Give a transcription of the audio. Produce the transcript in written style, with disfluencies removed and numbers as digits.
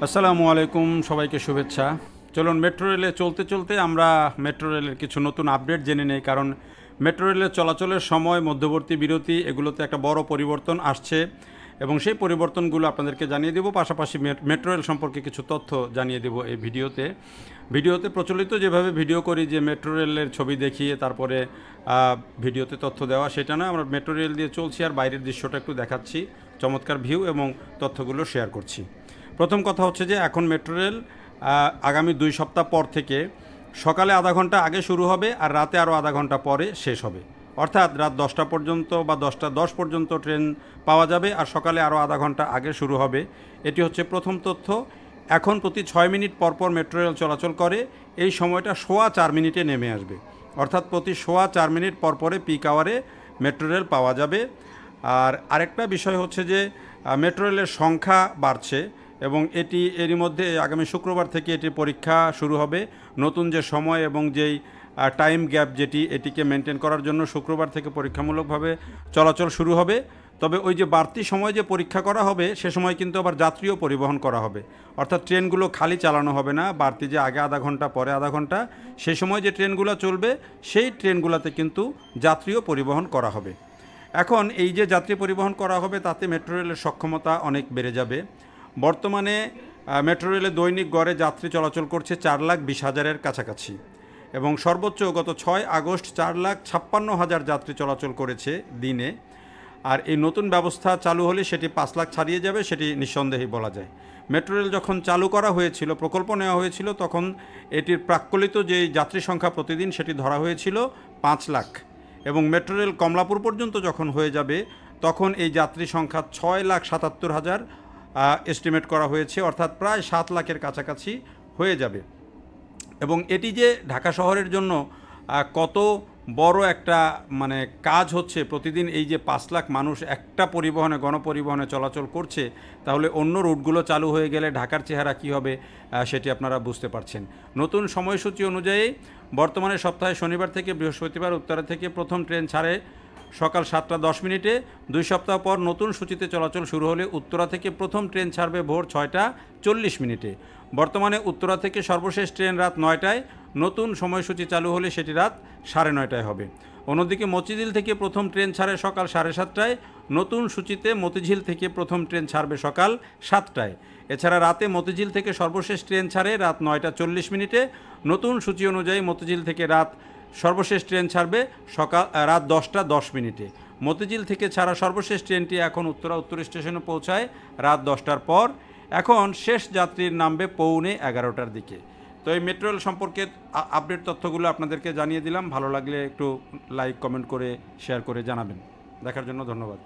আসসালামু আলাইকুম, সবাইকে শুভেচ্ছা। চলুন মেট্রো রেলে চলতে চলতে আমরা মেট্রো রেলের কিছু নতুন আপডেট জেনে নেই, কারণ মেট্রো রেলের চলাচলের সময়, মধ্যবর্তী বিরতি, এগুলোতে একটা বড় পরিবর্তন আসছে এবং সেই পরিবর্তনগুলো আপনাদেরকে জানিয়ে দেব। পাশাপাশি মেট্রো রেল সম্পর্কে কিছু তথ্য জানিয়ে দেব এই ভিডিওতে প্রচলিত যেভাবে ভিডিও করি, যে মেট্রো রেলের ছবি দেখিয়ে তারপরে ভিডিওতে তথ্য দেওয়া, সেটা নয়। আমরা মেট্রো রেল দিয়ে চলছি আর বাইরের দৃশ্যটা একটু দেখাচ্ছি, চমৎকার ভিউ এবং তথ্যগুলো শেয়ার করছি। প্রথম কথা হচ্ছে যে এখন মেট্রো রেল আগামী 2 সপ্তাহ পর থেকে সকালে আধা ঘন্টা আগে শুরু হবে আর রাতে আরও আধা ঘন্টা পরে শেষ হবে। অর্থাৎ রাত 10টা পর্যন্ত বা 10টা 10 পর্যন্ত ট্রেন পাওয়া যাবে আর সকালে আরও আধা ঘন্টা আগে শুরু হবে। এটি হচ্ছে প্রথম তথ্য। এখন প্রতি 6 মিনিট পরপর মেট্রো রেল চলাচল করে। এই সময়টা 4.25 মিনিটে নেমে আসবে, অর্থাৎ প্রতি 4.25 মিনিট পরপরে পিক আওয়ারে মেট্রো রেল পাওয়া যাবে। আর আরেকটা বিষয় হচ্ছে যে মেট্রো রেলের সংখ্যা বাড়ছে এবং এরই মধ্যে আগামী শুক্রবার থেকে এটির পরীক্ষা শুরু হবে। নতুন যে সময় এবং যেই টাইম গ্যাপ এটিকে মেনটেন করার জন্য শুক্রবার থেকে পরীক্ষামূলকভাবে চলাচল শুরু হবে। তবে ওই যে বাড়তি সময় যে পরীক্ষা করা হবে, সে সময় কিন্তু আবার যাত্রীও পরিবহন করা হবে, অর্থাৎ ট্রেনগুলো খালি চালানো হবে না। বাড়তি যে আগে আধা ঘন্টা পরে আধা ঘন্টা, সেই সময় যে ট্রেনগুলো চলবে সেই ট্রেনগুলোতে কিন্তু যাত্রীও পরিবহন করা হবে। এখন এই যে যাত্রী পরিবহন করা হবে, তাতে মেট্রো রেলের সক্ষমতা অনেক বেড়ে যাবে। বর্তমানে মেট্রো রেলে দৈনিক গড়ে যাত্রী চলাচল করছে 4,20,000-এর কাছাকাছি এবং সর্বোচ্চ গত 6 আগস্ট 4,56,000 যাত্রী চলাচল করেছে দিনে। আর এই নতুন ব্যবস্থা চালু হলে সেটি 5 লাখ ছাড়িয়ে যাবে, সেটি নিঃসন্দেহেই বলা যায়। মেট্রো রেল যখন চালু করা হয়েছিল, প্রকল্প নেওয়া হয়েছিল, তখন এটির প্রাক্কলিত যে যাত্রী সংখ্যা প্রতিদিন সেটি ধরা হয়েছিল 5 লাখ এবং মেট্রো রেল কমলাপুর পর্যন্ত যখন হয়ে যাবে তখন এই যাত্রী সংখ্যা 6,77,000 এস্টিমেট করা হয়েছে, অর্থাৎ প্রায় 7 লাখের কাছাকাছি হয়ে যাবে। এবং এটি যে ঢাকা শহরের জন্য কত বড় একটা কাজ হচ্ছে, প্রতিদিন এই যে 5 লাখ মানুষ একটা পরিবহনে, গণপরিবহনে চলাচল করছে, তাহলে অন্য রুটগুলো চালু হয়ে গেলে ঢাকার চেহারা কী হবে সেটি আপনারা বুঝতে পারছেন। নতুন সময়সূচি অনুযায়ী বর্তমানে সপ্তাহে শনিবার থেকে বৃহস্পতিবার উত্তরা থেকে প্রথম ট্রেন ছাড়ে সকাল 7টা 10 মিনিটে। 2 সপ্তাহ পর নতুন সূচিতে চলাচল শুরু হলে উত্তরা থেকে প্রথম ট্রেন ছাড়বে ভোর 6টা 40 মিনিটে। বর্তমানে উত্তরা থেকে সর্বশেষ ট্রেন রাত 9টায়, নতুন সময়সূচি চালু হলে সেটি রাত 9:30টায় হবে। অন্যদিকে মতিঝিল থেকে প্রথম ট্রেন ছাড়ে সকাল 7:30টায়, নতুন সূচিতে মতিঝিল থেকে প্রথম ট্রেন ছাড়বে সকাল 7টায়। এছাড়া রাতে মতিঝিল থেকে সর্বশেষ ট্রেন ছাড়ে রাত 9টা 40 মিনিটে। নতুন সূচি অনুযায়ী মতিঝিল থেকে সর্বশেষ ট্রেন ছাড়বে রাত 10টা 10 মিনিটে। মতিঝিল থেকে ছাড়া সর্বশেষ ট্রেনটি এখন উত্তরা উত্তর স্টেশনে পৌঁছায় রাত 10টার পর। এখন শেষ যাত্রীর নামবে পৌনে 11টার দিকে। তো এই মেট্রো রেল সম্পর্কে আপডেট তথ্যগুলো আপনাদেরকে জানিয়ে দিলাম। ভালো লাগলে একটু লাইক, কমেন্ট করে, শেয়ার করে জানাবেন। দেখার জন্য ধন্যবাদ।